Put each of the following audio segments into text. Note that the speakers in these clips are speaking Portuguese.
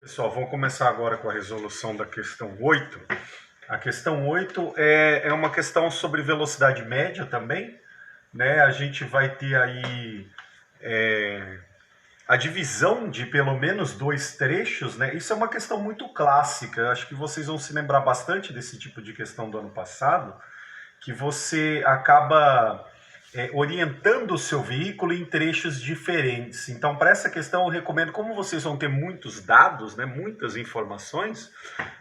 Pessoal, vamos começar agora com a resolução da questão 8. A questão 8 é uma questão sobre velocidade média também, né? A gente vai ter aí a divisão de pelo menos dois trechos, né? Isso é uma questão muito clássica, eu acho que vocês vão se lembrar bastante desse tipo de questão do ano passado, que você acaba orientando o seu veículo em trechos diferentes. Então, para essa questão, eu recomendo, como vocês vão ter muitos dados, né, muitas informações,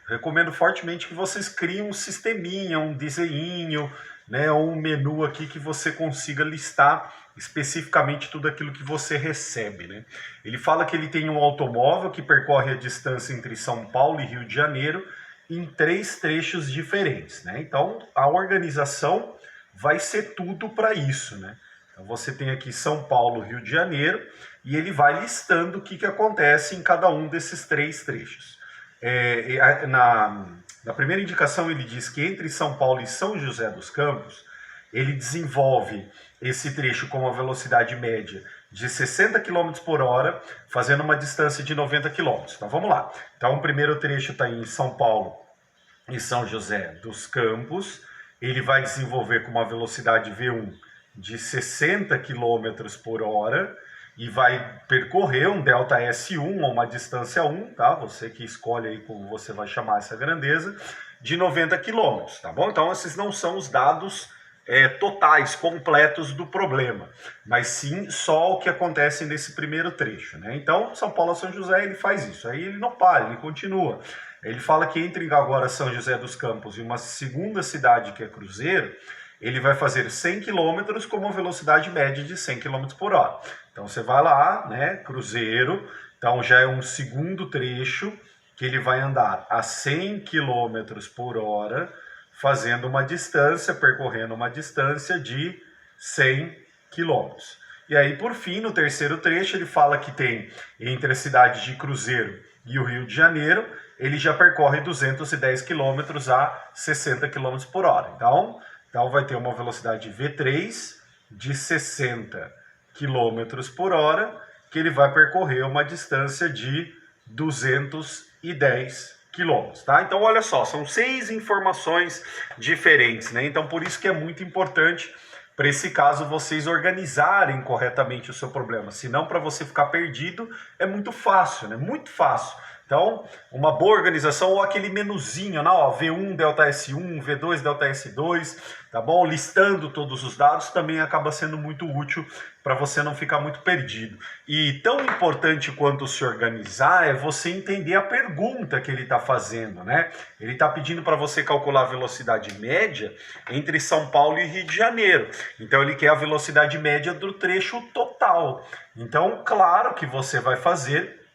recomendo fortemente que vocês criem um sisteminha, um desenho, né, ou um menu aqui que você consiga listar especificamente tudo aquilo que você recebe, né? Ele fala que ele tem um automóvel que percorre a distância entre São Paulo e Rio de Janeiro em 3 trechos diferentes, né? Então, a organização vai ser tudo para isso, né? Então você tem aqui São Paulo, Rio de Janeiro, e ele vai listando o que acontece em cada um desses 3 trechos. Na primeira indicação ele diz que entre São Paulo e São José dos Campos, ele desenvolve esse trecho com uma velocidade média de 60 km por hora, fazendo uma distância de 90 km. Então vamos lá. Então o primeiro trecho está em São Paulo e São José dos Campos. Ele vai desenvolver com uma velocidade V1 de 60 km por hora e vai percorrer um delta S1, ou uma distância 1, tá? Você que escolhe aí como você vai chamar essa grandeza, de 90 km, tá bom? Então esses não são os dados totais, completos do problema, mas sim só o que acontece nesse primeiro trecho, né? Então, São Paulo a São José, ele faz isso, aí ele não para, ele continua. Ele fala que entre agora São José dos Campos e uma segunda cidade que é Cruzeiro, ele vai fazer 100 km com uma velocidade média de 100 km por hora. Então você vai lá, né, Cruzeiro, então já é um segundo trecho que ele vai andar a 100 km por hora, fazendo uma distância, percorrendo uma distância de 100 km. E aí, por fim, no terceiro trecho, ele fala que tem entre a cidade de Cruzeiro e o Rio de Janeiro, ele já percorre 210 km a 60 km por hora. Então vai ter uma velocidade V3 de 60 km por hora, que ele vai percorrer uma distância de 210 quilômetros, tá? Então, olha só, são 6 informações diferentes, né? Então, por isso que é muito importante, para esse caso, vocês organizarem corretamente o seu problema. Senão, para você ficar perdido, é muito fácil, né? Muito fácil. Então, uma boa organização, ou aquele menuzinho, né? Ó, V1 delta S1, V2 delta S2, tá bom? Listando todos os dados também acaba sendo muito útil para você não ficar muito perdido. E tão importante quanto se organizar é você entender a pergunta que ele está fazendo, né? Ele está pedindo para você calcular a velocidade média entre São Paulo e Rio de Janeiro. Então, ele quer a velocidade média do trecho total. Então, claro que você vai fazer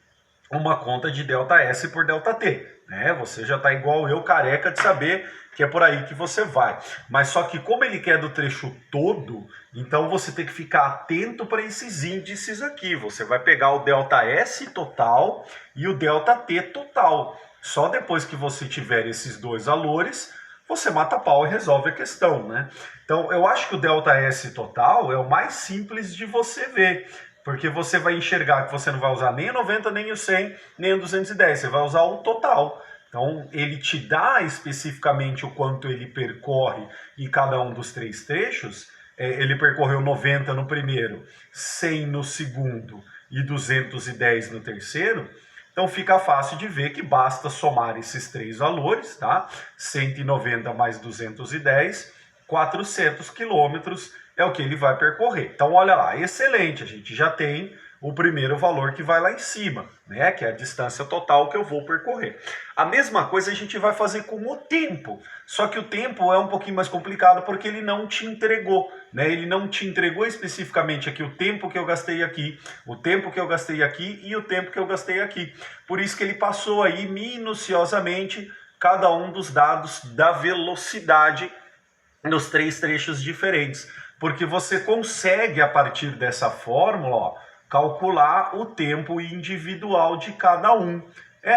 uma conta de ΔS por ΔT, né? Você já está igual eu, careca de saber que é por aí que você vai. Mas só que como ele quer do trecho todo, então você tem que ficar atento para esses índices aqui. Você vai pegar o ΔS total e o ΔT total. Só depois que você tiver esses dois valores, você mata a pau e resolve a questão, né? Então eu acho que o ΔS total é o mais simples de você ver. Porque você vai enxergar que você não vai usar nem o 90, nem o 100, nem o 210. Você vai usar o total. Então, ele te dá especificamente o quanto ele percorre em cada um dos 3 trechos. Ele percorreu 90 no primeiro, 100 no segundo e 210 no terceiro. Então, fica fácil de ver que basta somar esses 3 valores, tá? 190 mais 210, 400 quilômetros é o que ele vai percorrer. Então, olha lá, excelente, a gente já tem o primeiro valor que vai lá em cima, né? Que é a distância total que eu vou percorrer. A mesma coisa a gente vai fazer com o tempo, só que o tempo é um pouquinho mais complicado porque ele não te entregou, né? Ele não te entregou especificamente aqui o tempo que eu gastei aqui, o tempo que eu gastei aqui e o tempo que eu gastei aqui. Por isso que ele passou aí minuciosamente cada um dos dados da velocidade nos 3 trechos diferentes. Porque você consegue, a partir dessa fórmula, ó, calcular o tempo individual de cada um.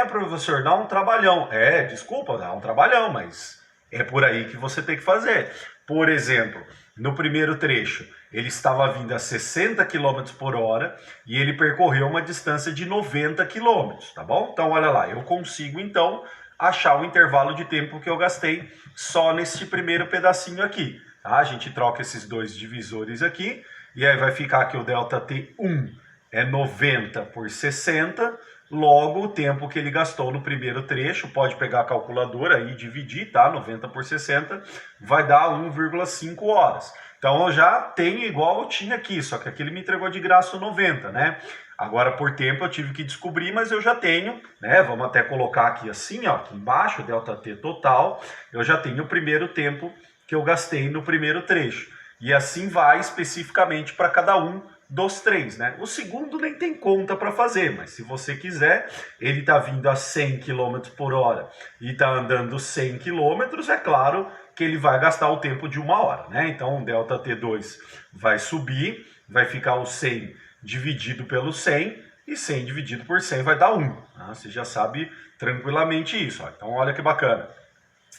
Professor, dá um trabalhão. Desculpa, dá um trabalhão, mas é por aí que você tem que fazer. Por exemplo, No primeiro trecho, ele estava vindo a 60 km por hora e ele percorreu uma distância de 90 km, tá bom? Então, olha lá, eu consigo, então, achar o intervalo de tempo que eu gastei só neste primeiro pedacinho aqui. Tá? A gente troca esses dois divisores aqui e aí vai ficar que o ΔT1 é 90 por 60, logo o tempo que ele gastou no primeiro trecho, pode pegar a calculadora e dividir, tá? 90 por 60 vai dar 1,5 horas. Então eu já tenho igual eu tinha aqui, só que aqui ele me entregou de graça o 90, né? Agora por tempo eu tive que descobrir, mas eu já tenho, né? Vamos até colocar aqui assim, ó, aqui embaixo, ΔT total, eu já tenho o primeiro tempo que eu gastei no primeiro trecho. E assim vai especificamente para cada um dos três, né? O segundo nem tem conta para fazer, mas se você quiser, ele está vindo a 100 km por hora e está andando 100 km, é claro que ele vai gastar o tempo de 1 hora, né? Então o ΔT2 vai subir, vai ficar o 100 dividido pelo 100 e 100 dividido por 100 vai dar 1. Tá? Você já sabe tranquilamente isso. Ó. Então olha que bacana.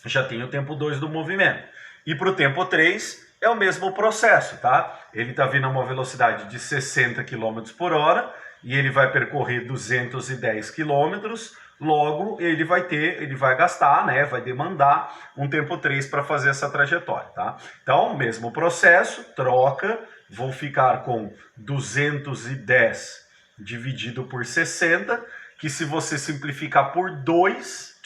Já tem o tempo 2 do movimento. E para o tempo 3 é o mesmo processo, tá? Ele está vindo a uma velocidade de 60 km por hora e ele vai percorrer 210 km, logo ele vai gastar, né? Vai demandar um tempo 3 para fazer essa trajetória, tá? Então, mesmo processo, troca, vou ficar com 210 dividido por 60, que se você simplificar por 2,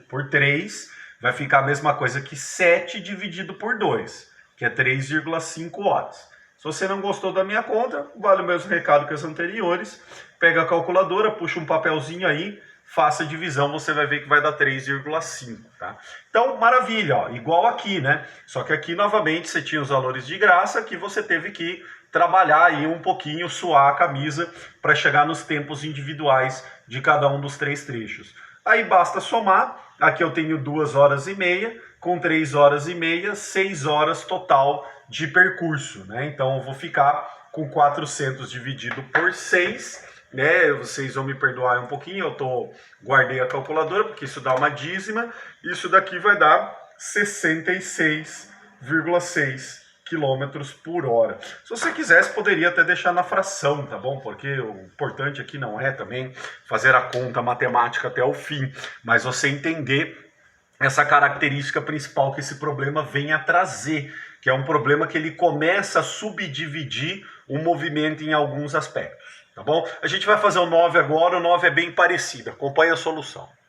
por 3, vai ficar a mesma coisa que 7 dividido por 2, que é 3,5 horas. Se você não gostou da minha conta, vale o mesmo recado que as anteriores. Pega a calculadora, puxa um papelzinho aí, faça a divisão, você vai ver que vai dar 3,5, tá? Então, maravilha, ó, igual aqui, né? Só que aqui, novamente, você tinha os valores de graça, aqui você teve que trabalhar aí um pouquinho, suar a camisa para chegar nos tempos individuais de cada um dos 3 trechos. Aí basta somar, aqui eu tenho 2 horas e meia, com 3 horas e meia, 6 horas total de percurso, né? Então eu vou ficar com 400 dividido por 6, né? Vocês vão me perdoar um pouquinho, guardei a calculadora, porque isso dá uma dízima, isso daqui vai dar 66,6 km por hora. Se você quisesse, poderia até deixar na fração, tá bom? Porque o importante aqui não é também fazer a conta matemática até o fim, mas você entender essa característica principal que esse problema vem a trazer, que é um problema que ele começa a subdividir o movimento em alguns aspectos, tá bom? A gente vai fazer o 9 agora, o 9 é bem parecido, acompanhe a solução.